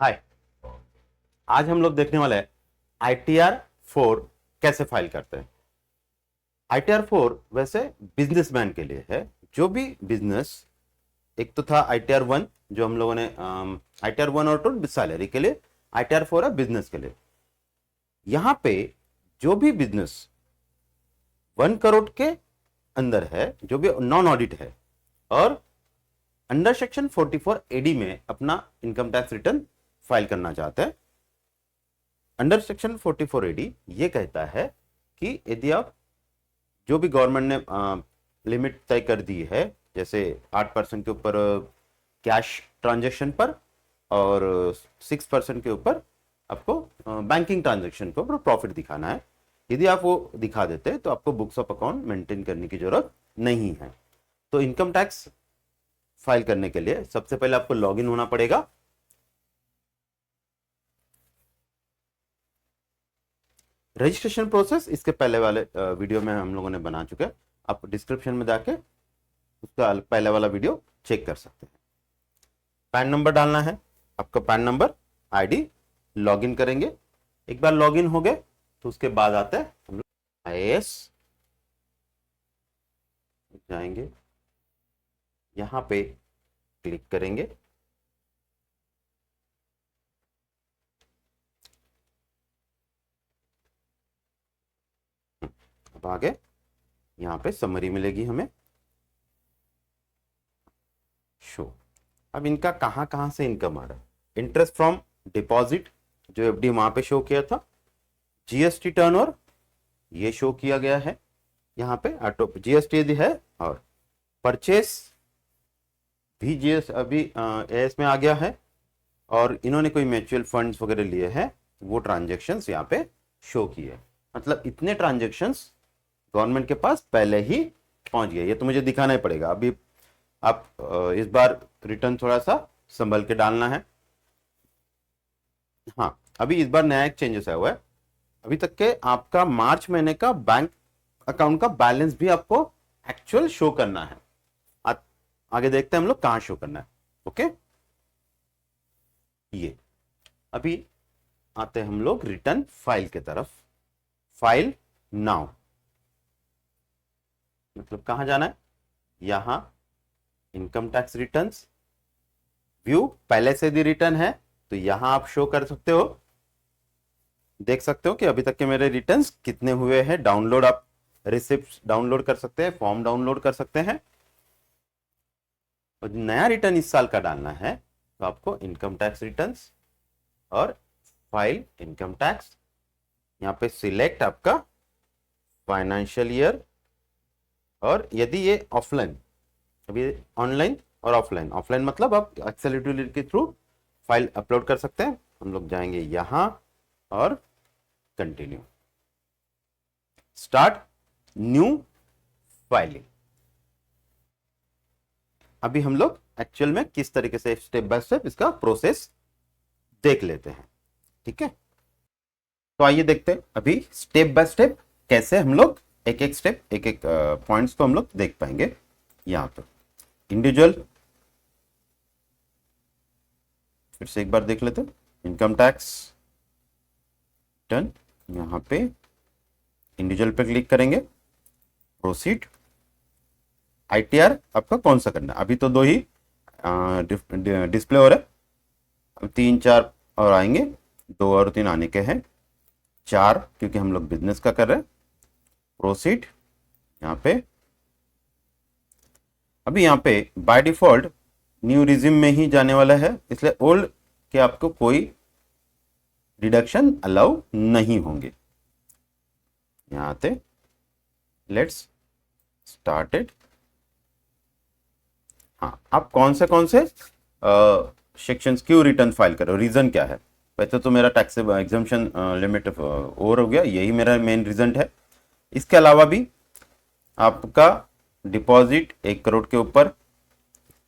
हाय। आज हम लोग देखने वाले हैं ITR-4 कैसे फाइल करते हैं। ITR-4 वैसे बिजनेसमैन के लिए है। जो भी बिजनेस, एक तो था ITR-1 जो हम लोगों ने ITR-1 और 2 सैलरी के लिए, ITR-4 है बिजनेस के लिए। यहां पे जो भी बिजनेस 1 करोड़ के अंदर है, जो भी नॉन ऑडिट है और अंडर सेक्शन 44AD में अपना इनकम टैक्स रिटर्न फाइल करना चाहते हैं। अंडर सेक्शन 44AD ये कहता है कि यदि आप जो भी गवर्नमेंट ने लिमिट तय कर दी है, जैसे 8% के ऊपर कैश ट्रांजैक्शन पर और 6% के ऊपर आपको बैंकिंग ट्रांजैक्शन के ऊपर प्रॉफिट दिखाना है, यदि आप वो दिखा देते हैं तो आपको बुक्स ऑफ अकाउंट मेंटेन करने की जरूरत नहीं है। तो इनकम टैक्स फाइल करने के लिए सबसे पहले आपको लॉगिन होना पड़ेगा। रजिस्ट्रेशन प्रोसेस इसके पहले वाले वीडियो में हम लोगों ने बना चुके हैं, आप डिस्क्रिप्शन में जाके उसका पहले वाला वीडियो चेक कर सकते हैं। पैन नंबर डालना है, आपका पैन नंबर, आईडी, लॉगिन करेंगे। एक बार लॉगिन हो गए तो उसके बाद आते हैं हम लोग IAS जाएंगे, यहां पे क्लिक करेंगे। अब आगे यहां पे समरी मिलेगी हमें, शो। अब इनका कहां कहां से इनकम आ रहा है। इंटरेस्ट फ्रॉम डिपॉजिट जो FD वहां पे शो किया था, GST टर्नओवर ये शो किया गया है यहाँ पे, ऑटो GST यदि है, और परचेस भी GS अभी AS में आ गया है, और इन्होंने कोई म्यूचुअल फंड्स वगैरह लिए हैं वो ट्रांजेक्शन्स यहाँ पे शो किए। मतलब इतने ट्रांजेक्शन्स गवर्नमेंट के पास पहले ही पहुंच गए। ये तो मुझे दिखाना ही पड़ेगा। अभी आप इस बार रिटर्न थोड़ा सा संभल के डालना है। हाँ, अभी इस बार नया एक चेंजेस आया हुआ है। अभी तक के आपका मार्च महीने का बैंक अकाउंट का बैलेंस भी आपको एक्चुअल शो करना है। आगे देखते हैं हम लोग कहां शो करना है। ओके, ये अभी आते हैं हम लोग रिटर्न फाइल के तरफ। फाइल नाउ मतलब कहां जाना है, यहां इनकम टैक्स रिटर्न्स व्यू, पहले से भी रिटर्न है तो यहां आप शो कर सकते हो, देख सकते हो कि अभी तक के मेरे रिटर्न्स कितने हुए हैं। डाउनलोड, आप रिसिप्ट डाउनलोड कर सकते हैं, फॉर्म डाउनलोड कर सकते हैं। और नया रिटर्न इस साल का डालना है तो आपको इनकम टैक्स रिटर्न्स और फाइल इनकम टैक्स, यहां पे सिलेक्ट आपका फाइनेंशियल ईयर, और यदि ये ऑफलाइन, अभी ऑनलाइन और ऑफलाइन, ऑफलाइन मतलब आप एक्सेल यूटिलिटी के थ्रू फाइल अपलोड कर सकते हैं। हम लोग जाएंगे यहां और कंटिन्यू, स्टार्ट न्यू फाइलिंग। अभी हम लोग एक्चुअल में किस तरीके से स्टेप बाय स्टेप इसका प्रोसेस देख लेते हैं। ठीक है, तो आइए देखते हैं अभी स्टेप बाय स्टेप कैसे हम लोग एक एक स्टेप, एक एक पॉइंट्स को हम लोग देख पाएंगे। यहां पर इंडिविजुअल, फिर से एक बार देख लेते हैं। इनकम टैक्स रिटर्न, यहां पे इंडिविजुअल पे क्लिक करेंगे, प्रोसीड। ITR आपका कौन सा करना है, अभी तो 2 ही डिस्प्ले हो रहा है, अब 3 4 और आएंगे, 2 और 3 आने के हैं, 4 क्योंकि हम लोग बिजनेस का कर रहे हैं। प्रोसीड, यहाँ पे अभी यहाँ पे बाय डिफॉल्ट न्यू रिज्यूम में ही जाने वाला है, इसलिए ओल्ड के आपको कोई डिडक्शन अलाउ नहीं होंगे। यहाँ आते, लेट्स स्टार्टेड। हाँ, आप कौन से सेक्शंस क्यों रिटर्न फाइल करो, रीजन क्या है। वैसे तो मेरा टैक्स एग्जम्पशन लिमिट ओवर हो गया, यही मेरा मेन रीजन है। इसके अलावा भी आपका डिपॉजिट 1 करोड़ के ऊपर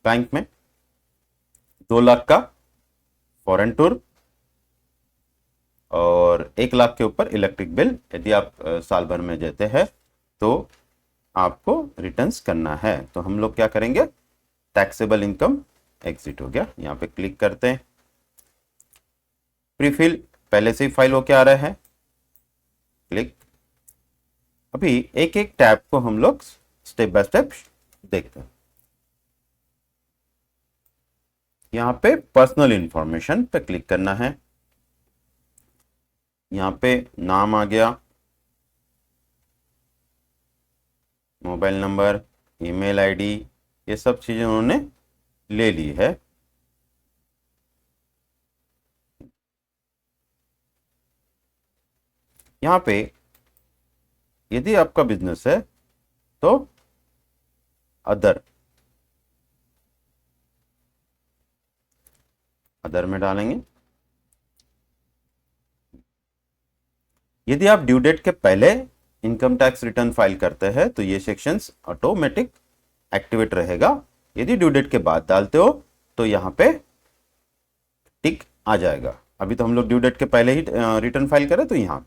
बैंक में, 2 लाख का फॉरेन टूर, और 1 लाख के ऊपर इलेक्ट्रिक बिल यदि आप साल भर में देते हैं तो आपको रिटर्न्स करना है। तो हम लोग क्या करेंगे, टैक्सेबल इनकम एग्जिट हो गया, यहाँ पे क्लिक करते हैं। प्रीफिल पहले से ही फाइल होके आ रहा है, क्लिक। अभी एक एक टैब को हम लोग स्टेप बाय स्टेप देखते हैं। यहां पे पर्सनल इंफॉर्मेशन पे क्लिक करना है। यहां पे नाम आ गया, मोबाइल नंबर, ईमेल आईडी, ये सब चीजें उन्होंने ले ली है। यहां पे यदि आपका बिजनेस है तो अदर में डालेंगे। यदि आप ड्यू डेट के पहले इनकम टैक्स रिटर्न फाइल करते हैं तो ये सेक्शंस ऑटोमेटिक एक्टिवेट रहेगा। यदि ड्यू डेट के बाद डालते हो तो यहां पे टिक आ जाएगा। अभी तो हम लोग ड्यू डेट के पहले ही रिटर्न फाइल करें, तो यहां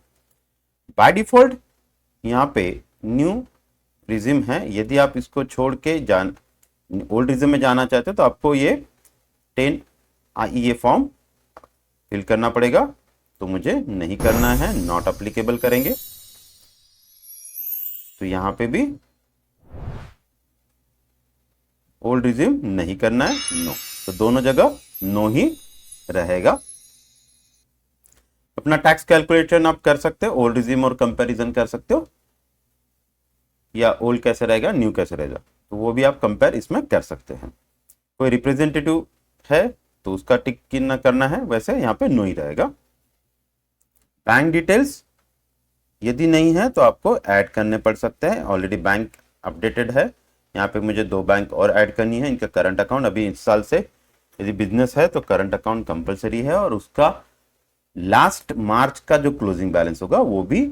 बाय डिफॉल्ट यहां पे न्यू रिज्यूम है। यदि आप इसको छोड़ के ओल्ड रिज्यूम में जाना चाहते हो तो आपको ये 10 ये फॉर्म फिल करना पड़ेगा, तो मुझे नहीं करना है, नॉट अप्लीकेबल करेंगे। तो यहां पे भी ओल्ड रिज्यूम नहीं करना है, नो। तो दोनों जगह नो ही रहेगा। अपना टैक्स कैलकुलेशन आप कर सकते हो, ओल्ड रिज्यूम और कंपैरिजन कर सकते हो, या ओल्ड कैसे रहेगा न्यू कैसे रहेगा, तो वो भी आप कंपेयर इसमें कर सकते हैं। कोई रिप्रेजेंटेटिव है तो उसका टिक कितना करना है, वैसे यहां पे नो ही रहेगा। बैंक डिटेल्स यदि नहीं है तो आपको ऐड करने पड़ सकते हैं। ऑलरेडी बैंक अपडेटेड है, यहाँ पे मुझे 2 बैंक और ऐड करनी है। इनका करंट अकाउंट अभी इस साल से यदि बिजनेस है तो करंट अकाउंट कंपलसरी है, और उसका लास्ट मार्च का जो क्लोजिंग बैलेंस होगा वो भी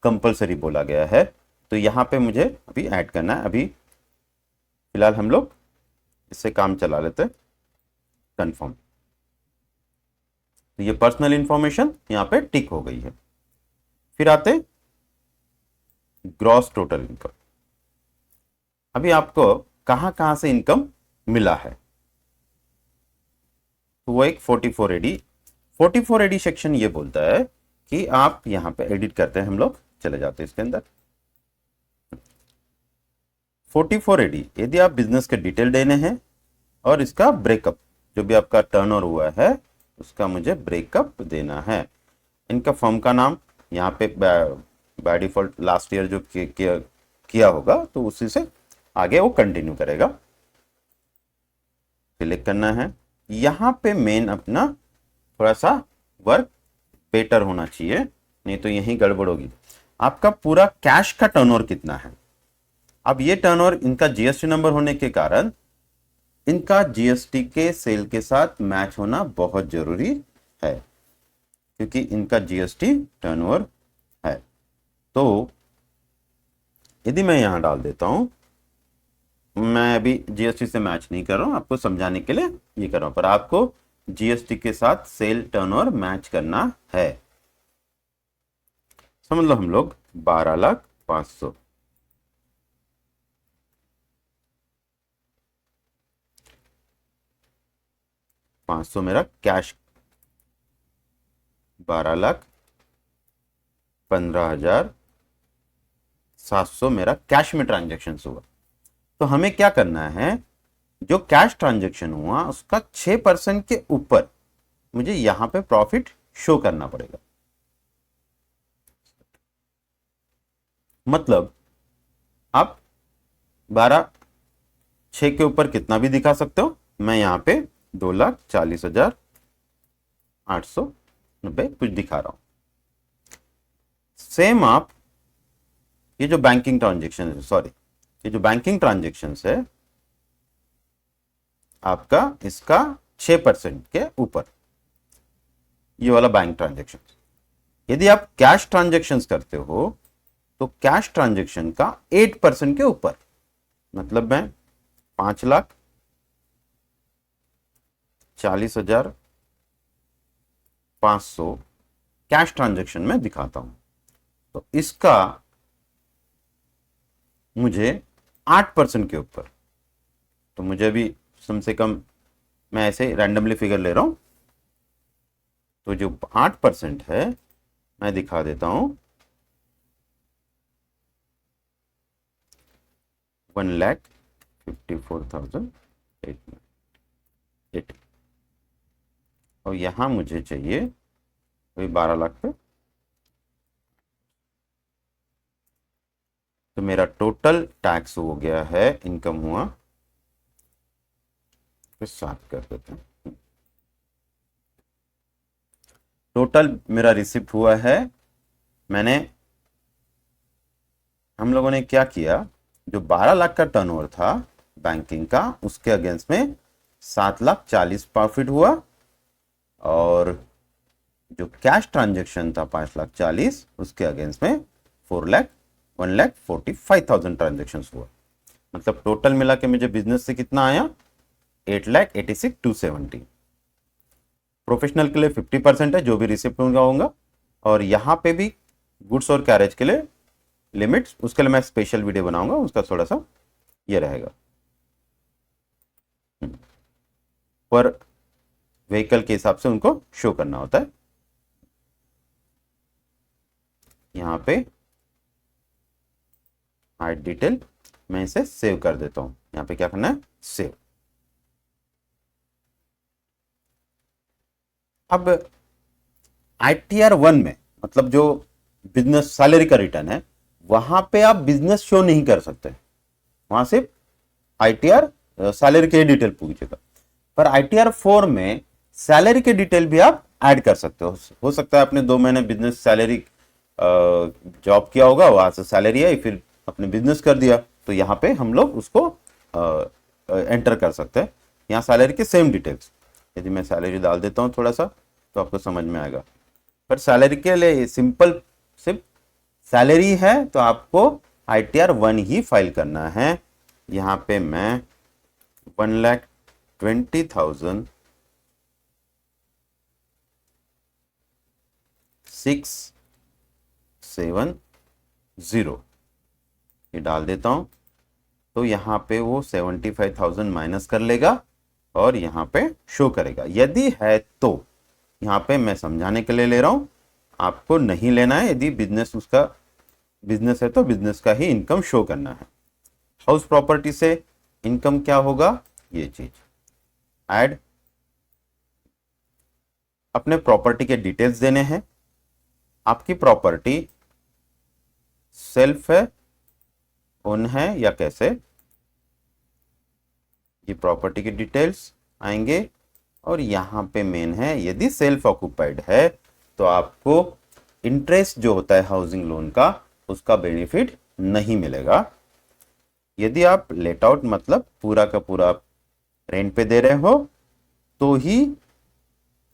कंपलसरी बोला गया है। तो यहां पे मुझे अभी ऐड करना है। अभी फिलहाल हम लोग इससे काम चला लेते हैं, कंफर्म। तो ये पर्सनल इंफॉर्मेशन यहां पे टिक हो गई है। फिर आते ग्रॉस टोटल इनकम। अभी आपको कहां कहां से इनकम मिला है, तो वो एक 44AD सेक्शन ये बोलता है कि आप यहां पे एडिट करते हैं, हम लोग चले जाते हैं इसके अंदर। 44AD यदि आप बिजनेस के डिटेल देने हैं और इसका ब्रेकअप, जो भी आपका टर्नओवर हुआ है उसका मुझे ब्रेकअप देना है। इनका फर्म का नाम यहाँ पे बाय डिफॉल्ट लास्ट ईयर जो किया होगा तो उसी से आगे वो कंटिन्यू करेगा। क्लिक करना है। यहां पे मेन अपना थोड़ा सा वर्क बेटर होना चाहिए, नहीं तो यही गड़बड़ होगी। आपका पूरा कैश का टर्नओवर कितना है। अब ये टर्नओवर इनका जीएसटी नंबर होने के कारण इनका जीएसटी के सेल के साथ मैच होना बहुत जरूरी है, क्योंकि इनका जीएसटी टर्नओवर है। तो यदि मैं यहां डाल देता हूं, मैं अभी जीएसटी से मैच नहीं कर रहा हूं, आपको समझाने के लिए ये कर रहा हूं, पर आपको जीएसटी के साथ सेल टर्नओवर मैच करना है। समझ लो हम लोग 12,05,000 500 मेरा कैश, 12,15,700 मेरा कैश में ट्रांजेक्शन हुआ। तो हमें क्या करना है, जो कैश ट्रांजेक्शन हुआ उसका 6% के ऊपर मुझे यहां पे प्रॉफिट शो करना पड़ेगा। मतलब आप 12,06 के ऊपर कितना भी दिखा सकते हो, मैं यहां पे 2,40,890 कुछ दिखा रहा हूं। सेम आप ये जो बैंकिंग ट्रांजेक्शन है, सॉरी ये जो बैंकिंग ट्रांजेक्शन है आपका, इसका 6% के ऊपर ये वाला बैंक ट्रांजेक्शन। यदि आप कैश ट्रांजेक्शन करते हो तो कैश ट्रांजेक्शन का 8% के ऊपर, मतलब मैं 5,40,500 कैश ट्रांजेक्शन में दिखाता हूं, तो इसका मुझे 8% के ऊपर, तो मुझे भी कम से कम, मैं ऐसे रैंडमली फिगर ले रहा हूं, तो जो 8% है मैं दिखा देता हूं, 1,54,880 और यहां मुझे चाहिए वही 12 लाख पे। तो मेरा टोटल टैक्स हो गया है, इनकम हुआ, फिर 7 कर देते हैं। टोटल मेरा रिसिप्ट हुआ है, मैंने हम लोगों ने क्या किया, जो 12 लाख का टर्नओवर था बैंकिंग का, उसके अगेंस्ट में 7,40,000 प्रॉफिट हुआ, और जो कैश ट्रांजैक्शन था 5,40,000, उसके अगेंस्ट में 1,45,000 ट्रांजेक्शन हुआ। मतलब टोटल मिला के मुझे बिजनेस से कितना आया, 8,86,270। प्रोफेशनल के लिए 50% है, जो भी रिसिप्ट होगा, और यहाँ पे भी गुड्स और कैरेज के लिए लिमिट्स, उसके लिए मैं स्पेशल वीडियो बनाऊंगा, उसका थोड़ा सा ये रहेगा। पर व्हीकल के हिसाब से उनको शो करना होता है। यहाँ पे हाइड डिटेल, मैं इसे सेव कर देता हूं। यहाँ पे क्या करना है, सेव। अब ITR 1 में, मतलब जो बिजनेस सैलरी का रिटर्न है, वहां पे आप बिजनेस शो नहीं कर सकते, वहां सिर्फ ITR सैलरी के डिटेल पूछेगा। पर ITR 4 में सैलरी के डिटेल भी आप ऐड कर सकते हो सकता है आपने 2 महीने बिजनेस सैलरी जॉब किया होगा, वहां से सैलरी आई, फिर अपने बिजनेस कर दिया, तो यहाँ पे हम लोग उसको एंटर कर सकते हैं। यहाँ सैलरी के सेम डिटेल्स, यदि मैं सैलरी डाल देता हूँ थोड़ा सा, तो आपको समझ में आएगा। पर सैलरी के लिए सिंपल, सिर्फ सैलरी है तो आपको ITR 1 ही फाइल करना है। यहाँ पे मैं 1,20,670 ये डाल देता हूं, तो यहाँ पे वो 75,000 माइनस कर लेगा और यहाँ पे शो करेगा। यदि है तो, यहाँ पे मैं समझाने के लिए ले रहा हूं, आपको नहीं लेना है। यदि बिजनेस उसका बिजनेस है तो बिजनेस का ही इनकम शो करना है। हाउस प्रॉपर्टी से इनकम क्या होगा, ये चीज ऐड, अपने प्रॉपर्टी के डिटेल्स देने हैं। आपकी प्रॉपर्टी सेल्फ है, ओन है या कैसे, ये प्रॉपर्टी के डिटेल्स आएंगे। और यहां पे मेन है, यदि सेल्फ ऑक्युपाइड है तो आपको इंटरेस्ट जो होता है हाउसिंग लोन का, उसका बेनिफिट नहीं मिलेगा। यदि आप लेट आउट, मतलब पूरा का पूरा रेंट पे दे रहे हो, तो ही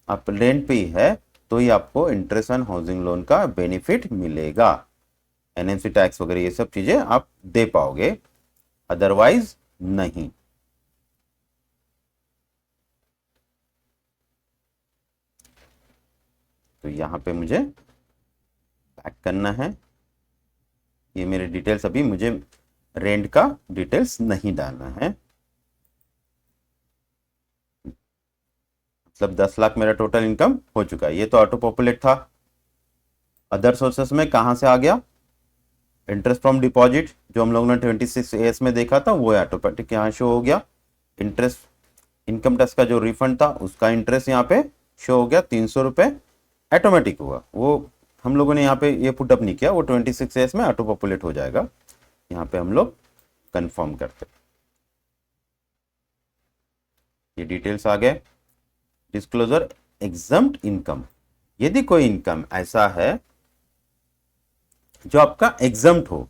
आप रेंट पे ही है, तो ही आपको इंटरेस्ट ऑन हाउसिंग लोन का बेनिफिट मिलेगा। NMC टैक्स वगैरह ये सब चीजें आप दे पाओगे, अदरवाइज नहीं। तो यहां पे मुझे पैक करना है। ये मेरे डिटेल्स, अभी मुझे रेंट का डिटेल्स नहीं डालना है। मतलब 10 लाख मेरा टोटल इनकम हो चुका है। ये तो ऑटो पॉपुलेट था। अदर सोर्सेस में कहां से आ गया, इंटरेस्ट फ्रॉम डिपॉजिट, जो हम लोगों ने 26AS में देखा था, वो ऑटोमेटिक यहाँ शो हो गया। इंटरेस्ट, इनकम टैक्स का जो रिफंड था, उसका इंटरेस्ट यहाँ पे शो हो गया, 300 रुपए ऑटोमेटिक हुआ। वो हम लोगों ने यहाँ पे ये पुटअप नहीं किया, वो 26AS में ऑटो पॉपुलेट हो जाएगा। यहाँ पे हम लोग कंफर्म करते, ये डिटेल्स आ गए। डिस्क्लोजर एग्जम्प्ट इनकम, यदि कोई इनकम ऐसा है जो आपका एग्जम्प्ट हो,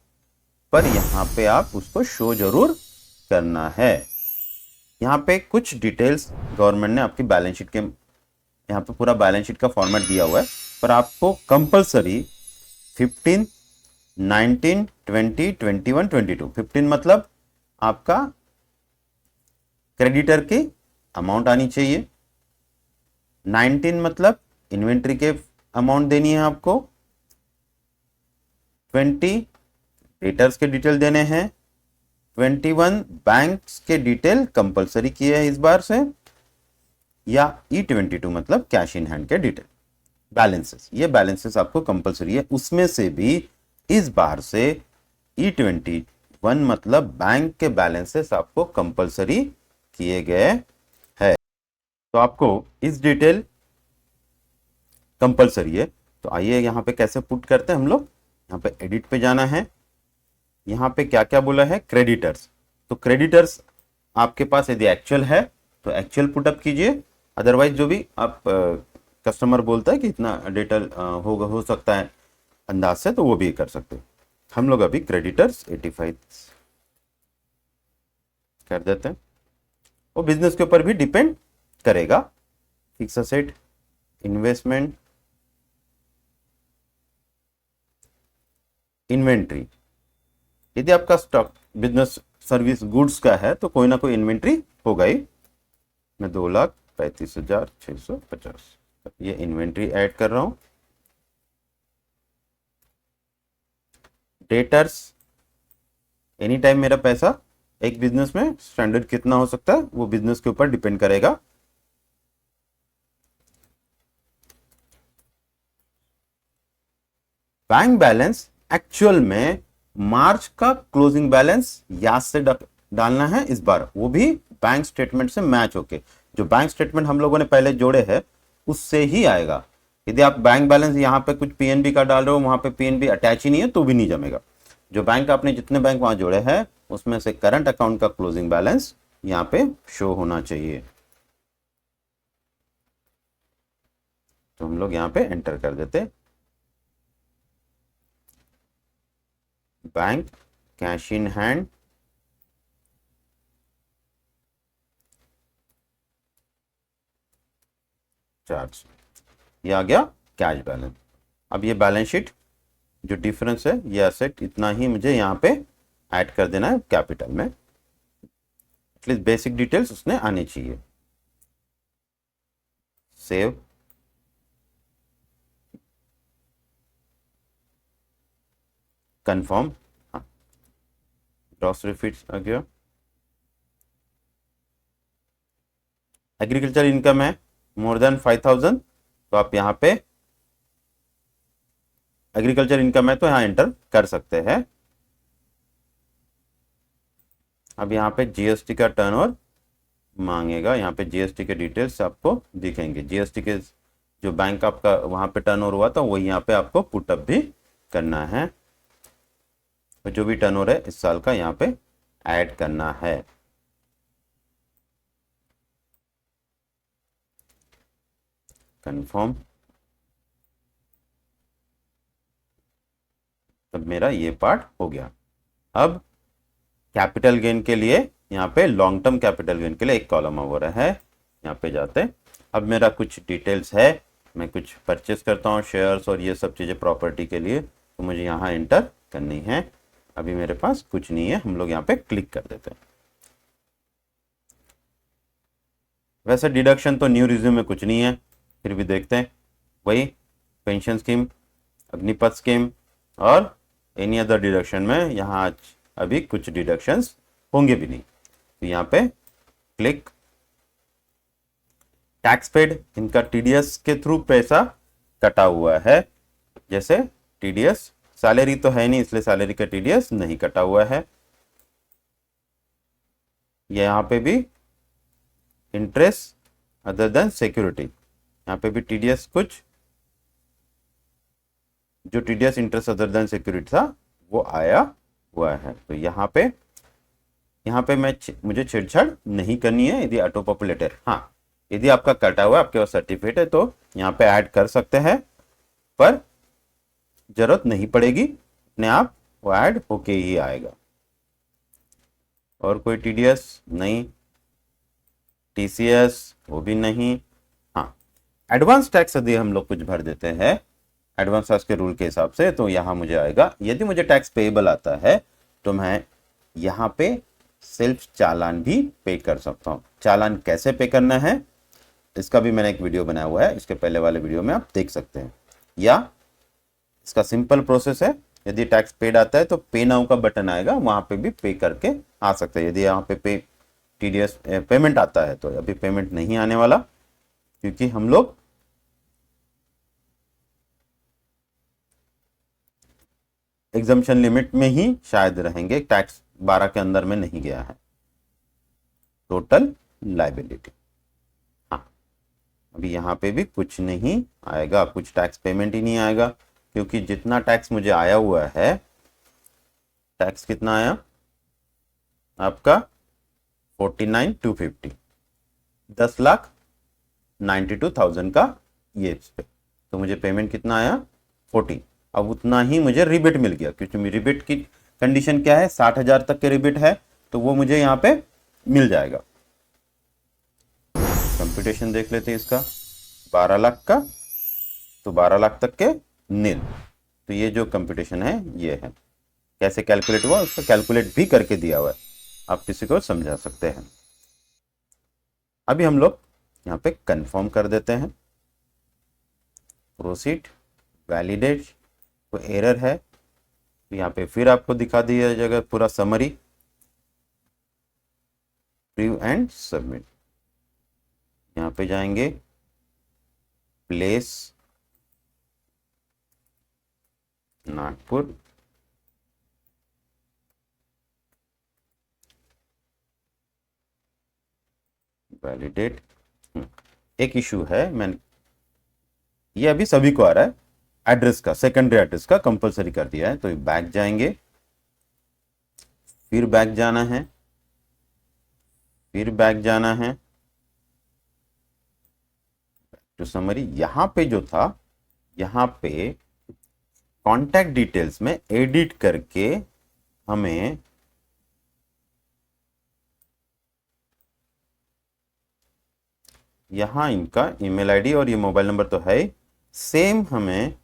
पर यहाँ पे आप उसको शो जरूर करना है। यहाँ पे कुछ डिटेल्स गवर्नमेंट ने आपकी बैलेंस शीट के, यहाँ पे पूरा बैलेंस शीट का फॉर्मेट दिया हुआ है, पर आपको कंपलसरी 15, 19, 20, 21, 22, 15 मतलब आपका क्रेडिटर की अमाउंट आनी चाहिए, 19 मतलब इन्वेंट्री के अमाउंट देनी है आपको, 20 डेटर्स के डिटेल देने हैं, 21 बैंक्स के डिटेल कंपलसरी किए हैं इस बार से, या E22 मतलब कैश इन हैंड के डिटेल। बैलेंसेस, ये बैलेंसेस आपको कंपलसरी है। उसमें से भी इस बार से E21 मतलब बैंक के बैलेंसेस आपको कंपलसरी किए गए हैं। तो आपको इस डिटेल कंपलसरी है। तो आइए यहाँ पे कैसे पुट करते हैं हम लोग। यहाँ पे एडिट पे जाना है। यहाँ पे क्या क्या बोला है, क्रेडिटर्स। तो क्रेडिटर्स आपके पास यदि एक्चुअल है तो एक्चुअल पुटअप कीजिए, अदरवाइज जो भी आप कस्टमर बोलता है कि इतना डिटेल होगा, हो सकता है अंदाज से, तो वो भी कर सकते हैं। हम लोग अभी क्रेडिटर्स 85 कर देते हैं। वो बिजनेस के ऊपर भी डिपेंड करेगा। Fix asset, investment, inventory. यदि आपका स्टॉक बिजनेस सर्विस गुड्स का है तो कोई ना कोई इन्वेंट्री होगा ही। मैं 2,35,650 ये इन्वेंट्री ऐड कर रहा हूं। डेटर्स, एनी टाइम मेरा पैसा एक बिजनेस में स्टैंडर्ड कितना हो सकता है वो बिजनेस के ऊपर डिपेंड करेगा। बैंक बैलेंस एक्चुअल में मार्च का क्लोजिंग बैलेंस याद से डालना है इस बार, वो भी बैंक स्टेटमेंट से मैच होके। जो बैंक स्टेटमेंट हम लोगों ने पहले जोड़े हैं उससे ही आएगा। यदि आप बैंक बैलेंस यहाँ पे कुछ पीएनबी का डाल रहे हो, वहां पे पीएनबी अटैच ही नहीं है तो भी नहीं जमेगा। जो बैंक आपने जितने बैंक वहां जोड़े हैं उसमें से करंट अकाउंट का क्लोजिंग बैलेंस यहाँ पे शो होना चाहिए। तो हम लोग यहाँ पे एंटर कर देते, bank cash in hand charge, ये आ गया कैश बैलेंस। अब ये बैलेंस शीट जो डिफरेंस है ये एसेट इतना ही मुझे यहाँ पे ऐड कर देना है कैपिटल में। एटलीस्ट बेसिक डिटेल्स उसने आनी चाहिए। सेव, कंफर्म, हाँ ग्रॉस रिफिट्स आ गया। एग्रीकल्चर इनकम है मोर देन 5,000 तो आप यहाँ पे एग्रीकल्चर इनकम है तो यहाँ एंटर कर सकते हैं। अब यहाँ पे जीएसटी का टर्नओवर मांगेगा, यहाँ पे जीएसटी के डिटेल्स आपको दिखेंगे। जीएसटी के जो बैंक आपका वहां पे टर्नओवर हुआ था वो यहाँ पे आपको पुटअप भी करना है। तो जो भी टर्नओवर है इस साल का यहाँ पे ऐड करना है। कंफर्म, तब मेरा ये पार्ट हो गया। अब कैपिटल गेन के लिए यहाँ पे लॉन्ग टर्म कैपिटल गेन के लिए एक कॉलम हो रहा है, यहाँ पे जाते। अब मेरा कुछ डिटेल्स है, मैं कुछ परचेस करता हूँ शेयर्स और ये सब चीज़ें प्रॉपर्टी के लिए, तो मुझे यहाँ एंटर करनी है। अभी मेरे पास कुछ नहीं है, हम लोग यहाँ पे क्लिक कर देते हैं। वैसे डिडक्शन तो न्यू रिज्यूम में कुछ नहीं है, फिर भी देखते हैं। वही पेंशन स्कीम, अग्निपथ स्कीम और एनी अदर डिडक्शन में यहाँ अभी कुछ डिडक्शंस होंगे भी नहीं। तो यहाँ पे क्लिक, टैक्स पेड, इनका टीडीएस के थ्रू पैसा कटा हुआ है। जैसे टीडीएस, सैलरी तो है नहीं इसलिए सैलरी का टीडीएस नहीं कटा हुआ है। यहाँ पे भी इंटरेस्ट अदर देन सिक्योरिटी, यहाँ पे भी टीडीएस कुछ जो TDS interest other than security था वो आया हुआ है। तो यहाँ पे मुझे छेड़छाड़ नहीं करनी है। यदि ऑटो पॉपुलेटेड, हाँ यदि आपका कटा हुआ आपके पास सर्टिफिकेट है तो यहाँ पे ऐड कर सकते हैं, पर जरूरत नहीं पड़ेगी, अपने आप वो ऐड होके ही आएगा। और कोई टीडीएस नहीं, टीसीएस वो भी नहीं। हाँ एडवांस टैक्स यदि हम लोग कुछ भर देते हैं एडवांस टैक्स के रूल के हिसाब से तो यहाँ मुझे आएगा। यदि मुझे टैक्स पेएबल आता है तो मैं यहाँ पे सेल्फ चालान भी पे कर सकता हूँ। चालान कैसे पे करना है इसका भी मैंने एक वीडियो बनाया हुआ है, इसके पहले वाले वीडियो में आप देख सकते हैं। या इसका सिंपल प्रोसेस है, यदि टैक्स पेड आता है तो पे नाउ का बटन आएगा, वहां पे भी पे करके आ सकते हैं। यदि यहाँ पे टीडीएस पेमेंट आता है तो अभी पेमेंट नहीं आने वाला, क्योंकि हम लोग एग्जम्पशन लिमिट में ही शायद रहेंगे, टैक्स 12 के अंदर में नहीं गया है। टोटल लाइबिलिटी, हाँ अभी यहाँ पे भी कुछ नहीं आएगा, कुछ टैक्स पेमेंट ही नहीं आएगा, क्योंकि जितना टैक्स मुझे आया हुआ है, टैक्स कितना आया आपका 49,250, 10,92,000 का ये इस पे, तो मुझे पेमेंट कितना आया 40। अब उतना ही मुझे रिबेट मिल गया, क्योंकि रिबेट की कंडीशन क्या है, 60,000 तक के रिबेट है, तो वो मुझे यहाँ पे मिल जाएगा। कंप्यूटेशन देख लेते हैं इसका, 12 लाख का, तो 12 लाख तक के नील, तो ये जो कंप्यूटेशन है ये है। कैसे कैलकुलेट हुआ उसका कैलकुलेट भी करके दिया हुआ है, आप किसी को समझा सकते हैं। अभी हम लोग यहाँ पे कंफर्म कर देते हैं, प्रोसीड, वैलिडेट, कोई एरर है तो यहाँ पे फिर आपको दिखा दिया जाएगा पूरा समरी, प्रीव्यू एंड सबमिट। यहाँ पे जाएंगे, प्लेस नागपुर, वैलिडेट। एक इशू है, मैं ये अभी सभी को आ रहा है, एड्रेस का, सेकेंडरी एड्रेस का कंपलसरी कर दिया है, तो बैक जाएंगे, फिर बैक जाना है, फिर बैक जाना है टू समरी। यहां पे जो था, यहां पे कॉन्टैक्ट डिटेल्स में एडिट करके हमें यहां इनका ईमेल आईडी और ये मोबाइल नंबर तो है, सेम हमें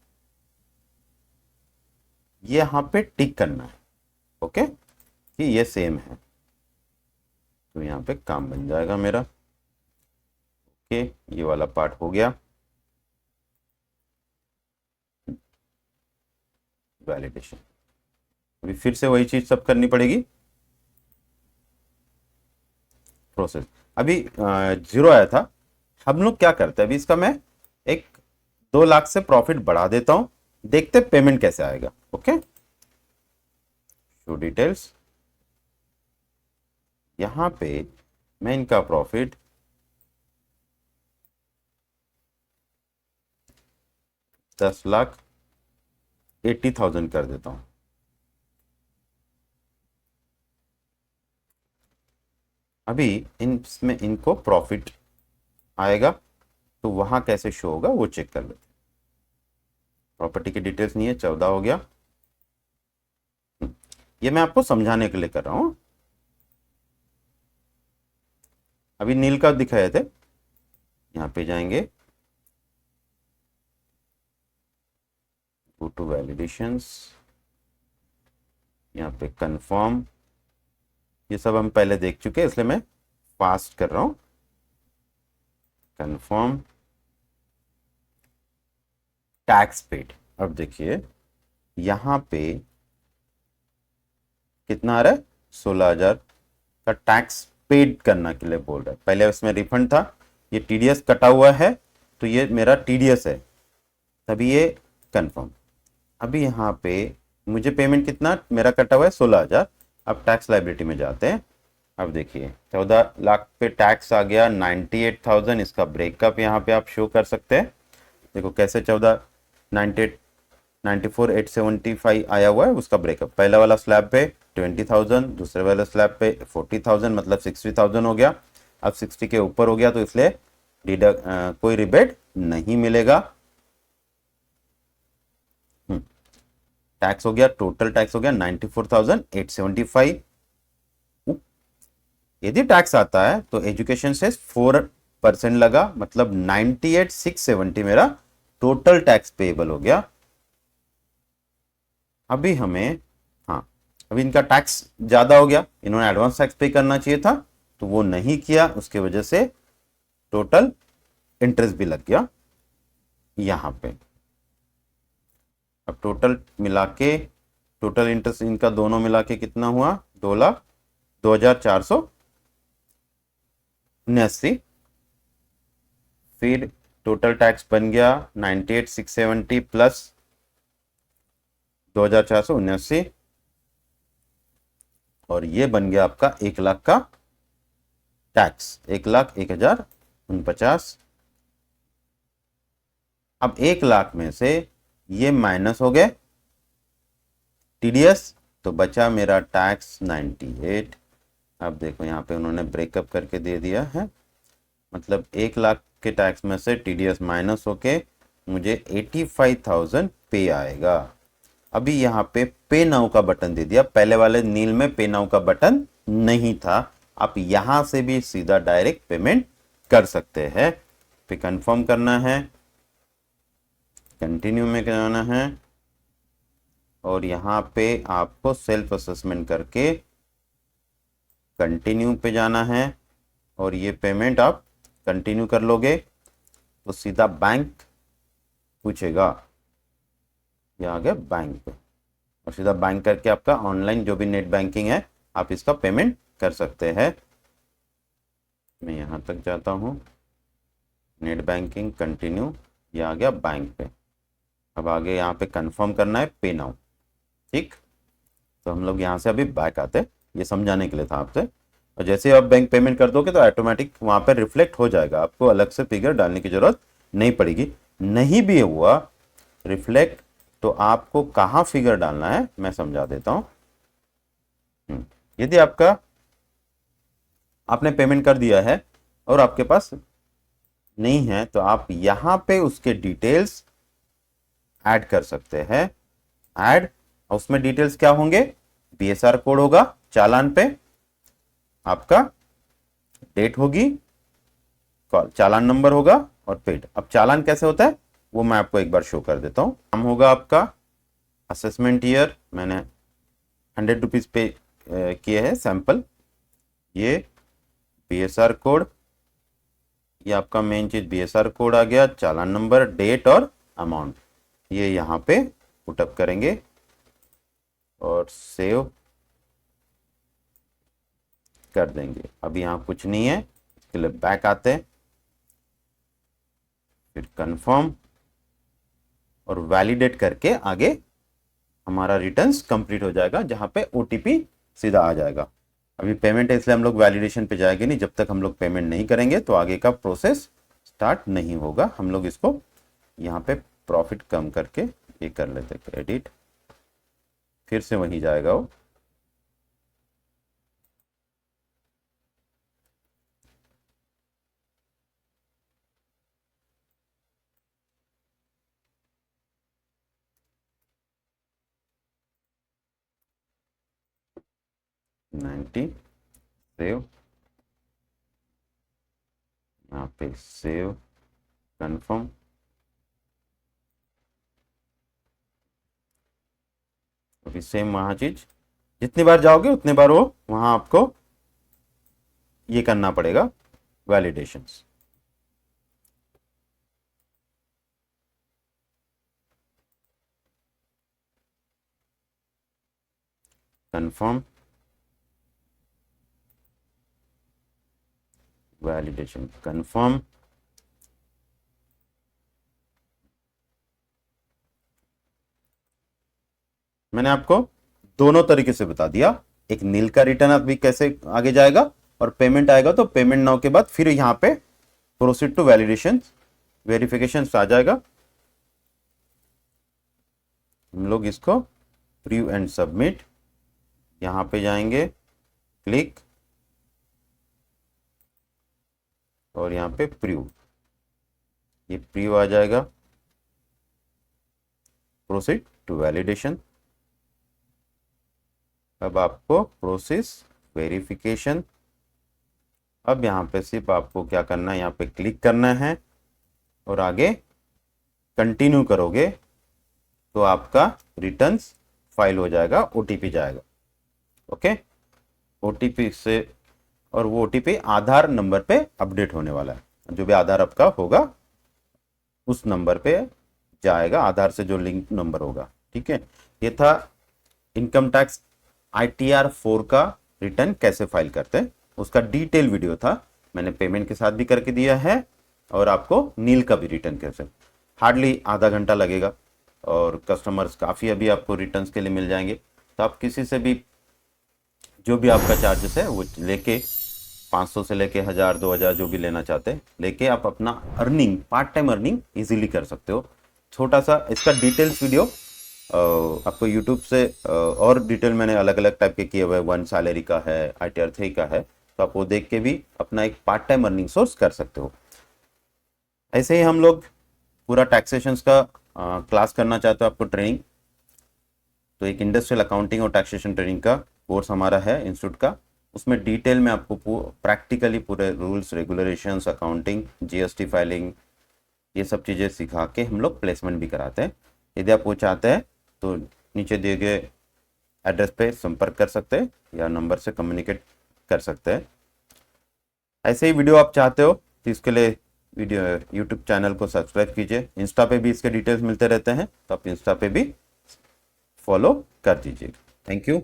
ये यहां पे टिक करना है, ओके, कि ये सेम है, तो यहां पे काम बन जाएगा मेरा। ओके, ये वाला पार्ट हो गया, वैलिडेशन। अभी फिर से वही चीज सब करनी पड़ेगी, प्रोसेस। अभी 0 आया था, हम लोग क्या करते हैं, अभी इसका मैं एक 2 लाख से प्रॉफिट बढ़ा देता हूं, देखते पेमेंट कैसे आएगा। ओके, शो डिटेल्स, यहां पे मैं इनका प्रॉफिट 10,80,000 कर देता हूं। अभी इसमें इनको प्रॉफिट आएगा, तो वहां कैसे शो होगा वो चेक कर लेते। प्रॉपर्टी की डिटेल्स नहीं है, 14 हो गया। ये मैं आपको समझाने के लिए कर रहा हूं। अभी नील का दिखाए थे, यहां पे जाएंगे, गो टू वैलिडेशंस, यहाँ पे कंफर्म, ये सब हम पहले देख चुके हैं इसलिए मैं फास्ट कर रहा हूं। कंफर्म, टैक्स पेड, अब देखिए यहां पे कितना आ रहा है, 16,000 का टैक्स पेड करना के लिए बोल रहा है। पहले उसमें रिफंड था, ये टीडीएस कटा हुआ है, तो ये मेरा टीडीएस है, तभी ये कंफर्म। अभी यहाँ पे मुझे पेमेंट कितना मेरा कटा हुआ है, 16,000। अब टैक्स लाइबिलिटी में जाते हैं, अब देखिए 14 लाख पे टैक्स आ गया 98,000, इसका ब्रेकअप यहाँ पे आप शो कर सकते हैं। देखो कैसे 14 98 94,875 आया हुआ है, उसका ब्रेकअप पहला वाला स्लैब पे 20,000, दूसरे वाले स्लैब पे 40,000, मतलब 60,000 हो गया। अब 60 के ऊपर हो गया तो इसलिए कोई रिबेट नहीं मिलेगा। टैक्स हो गया, टोटल टैक्स हो गया 94,875। यदि टैक्स आता है तो एजुकेशन से 4% लगा, मतलब 98,670 मेरा टोटल टैक्स पेएबल हो गया। अभी हमें, हाँ अभी इनका टैक्स ज्यादा हो गया, इन्होंने एडवांस टैक्स पे करना चाहिए था तो वो नहीं किया, उसके वजह से टोटल इंटरेस्ट भी लग गया यहां पे। अब टोटल मिला के, टोटल इंटरेस्ट इनका दोनों मिला के कितना हुआ, 2,02,479। फिर टोटल टैक्स बन गया 98,670 प्लस 2479, और ये बन गया आपका 1 लाख का टैक्स, 1,01,049। अब 1 लाख में से ये माइनस हो गए टीडीएस, तो बचा मेरा टैक्स 98। अब देखो यहाँ पे उन्होंने ब्रेकअप करके दे दिया है, मतलब 1 लाख के टैक्स में से टीडीएस माइनस होके मुझे 85,000 पे आएगा। अभी यहाँ पे नाउ का बटन दे दिया, पहले वाले नील में पे नाउ का बटन नहीं था। आप यहां से भी सीधा डायरेक्ट पेमेंट कर सकते हैं। पे कंफर्म करना है, कंटिन्यू में कराना है, और यहाँ पे आपको सेल्फ असेसमेंट करके कंटिन्यू पे जाना है, और ये पेमेंट आप कंटिन्यू कर लोगे तो सीधा बैंक पूछेगा, ये आ गया बैंक पे, और सीधा बैंक करके आपका ऑनलाइन जो भी नेट बैंकिंग है आप इसका पेमेंट कर सकते हैं। मैं यहाँ तक जाता हूँ, नेट बैंकिंग कंटिन्यू, ये आ गया बैंक पे। अब आगे यहाँ पे कंफर्म करना है पे नाउ, ठीक। तो हम लोग यहाँ से अभी बैक आते हैं, ये समझाने के लिए था आपसे। और जैसे आप बैंक पेमेंट कर दोगे तो ऑटोमेटिक वहाँ पे रिफ्लेक्ट हो जाएगा, आपको अलग से फिगर डालने की जरूरत नहीं पड़ेगी। नहीं भी हुआ रिफ्लेक्ट तो आपको कहाँ फिगर डालना है मैं समझा देता हूँ। यदि आपने पेमेंट कर दिया है और आपके पास नहीं है तो आप यहाँ पे उसके डिटेल्स ऐड कर सकते हैं। ऐड, उसमें डिटेल्स क्या होंगे, बीएसआर कोड होगा चालान पे, आपका डेट होगी, चालान नंबर होगा और पेड। अब चालान कैसे होता है वो मैं आपको एक बार शो कर देता हूं। नाम होगा आपका, असेसमेंट ईयर मैंने 100 रुपीज पे किए हैं सैंपल, ये बीएसआर कोड, ये आपका मेन चीज बीएसआर कोड आ गया, चालान नंबर, डेट और अमाउंट, ये यहाँ पे पुटअप करेंगे और सेव कर देंगे। अभी यहाँ कुछ नहीं है, इसके लिए बैक आते हैं, फिर कंफर्म और वैलिडेट करके आगे हमारा रिटर्न्स कंप्लीट हो जाएगा, जहां पे ओटीपी सीधा आ जाएगा। अभी पेमेंट है इसलिए हम लोग वैलिडेशन पे जाएंगे नहीं, जब तक हम लोग पेमेंट नहीं करेंगे तो आगे का प्रोसेस स्टार्ट नहीं होगा। हम लोग इसको यहाँ पे प्रॉफिट कम करके ये कर लेते, क्रेडिट, फिर से वहीं जाएगा वो, सेव, यहाँ पे सेव, कंफर्म, अभी सेम वहां चीज, जितनी बार जाओगे उतने बार वो वहां आपको ये करना पड़ेगा वैलिडेशंस। कंफर्म, वैलिडेशन, कंफर्म, मैंने आपको दोनों तरीके से बता दिया। एक नील का रिटर्न अभी कैसे आगे जाएगा, और पेमेंट आएगा तो पेमेंट नाउ के बाद फिर यहां पे प्रोसीड टू वैलिडेशन, वेरिफिकेशन आ जाएगा। हम लोग इसको प्रीव्यू एंड सबमिट, यहां पे जाएंगे, क्लिक, और यहां पे प्रीव्यू, ये प्रीव्यू आ जाएगा, प्रोसीड टू वैलिडेशन। अब आपको प्रोसेस वेरिफिकेशन, अब यहाँ पे सिर्फ आपको क्या करना है, यहाँ पे क्लिक करना है और आगे कंटिन्यू करोगे तो आपका रिटर्न्स फाइल हो जाएगा, ओटीपी जाएगा। ओके, ओटीपी से, और वो ओटीपी आधार नंबर पे अपडेट होने वाला है, जो भी आधार आपका होगा उस नंबर पे जाएगा, आधार से जो लिंक नंबर होगा। ठीक है, ये था इनकम टैक्स ITR 4 का रिटर्न कैसे फाइल करते हैं, उसका डिटेल वीडियो था, मैंने पेमेंट के साथ भी करके दिया है, और आपको नील का भी रिटर्न कैसे, हार्डली आधा घंटा लगेगा और कस्टमर्स काफ़ी अभी आपको रिटर्न्स के लिए मिल जाएंगे। तो आप किसी से भी जो भी आपका चार्जेस है वो लेके 500 से लेके 1000 2000 जो भी लेना चाहते हैं लेके आप अपना earning, part time earning easily कर सकते हो। छोटा सा इसका डिटेल्स वीडियो आपको यूट्यूब से और डिटेल मैंने अलग अलग टाइप के किए हुए, 1 सैलरी का है, ITR 3 का है, तो आप वो देख के भी अपना एक पार्ट टाइम अर्निंग सोर्स कर सकते हो। ऐसे ही हम लोग पूरा टैक्सेशंस का क्लास करना चाहते हो आपको ट्रेनिंग, तो एक इंडस्ट्रियल अकाउंटिंग और टैक्सेशन ट्रेनिंग का कोर्स हमारा है इंस्टीट्यूट का। उसमें डिटेल में आपको प्रैक्टिकली पूरे rules regulations, accounting, GST filing, ये सब चीज़ें सिखा के हम लोग प्लेसमेंट भी कराते हैं। यदि आप वो चाहते हैं तो नीचे दिए गए एड्रेस पे संपर्क कर सकते हैं या नंबर से कम्युनिकेट कर सकते हैं। ऐसे ही वीडियो आप चाहते हो तो इसके लिए वीडियो यूट्यूब चैनल को सब्सक्राइब कीजिए। इंस्टा पे भी इसके डिटेल्स मिलते रहते हैं, तो आप इंस्टा पे भी फॉलो कर दीजिए। Thank you.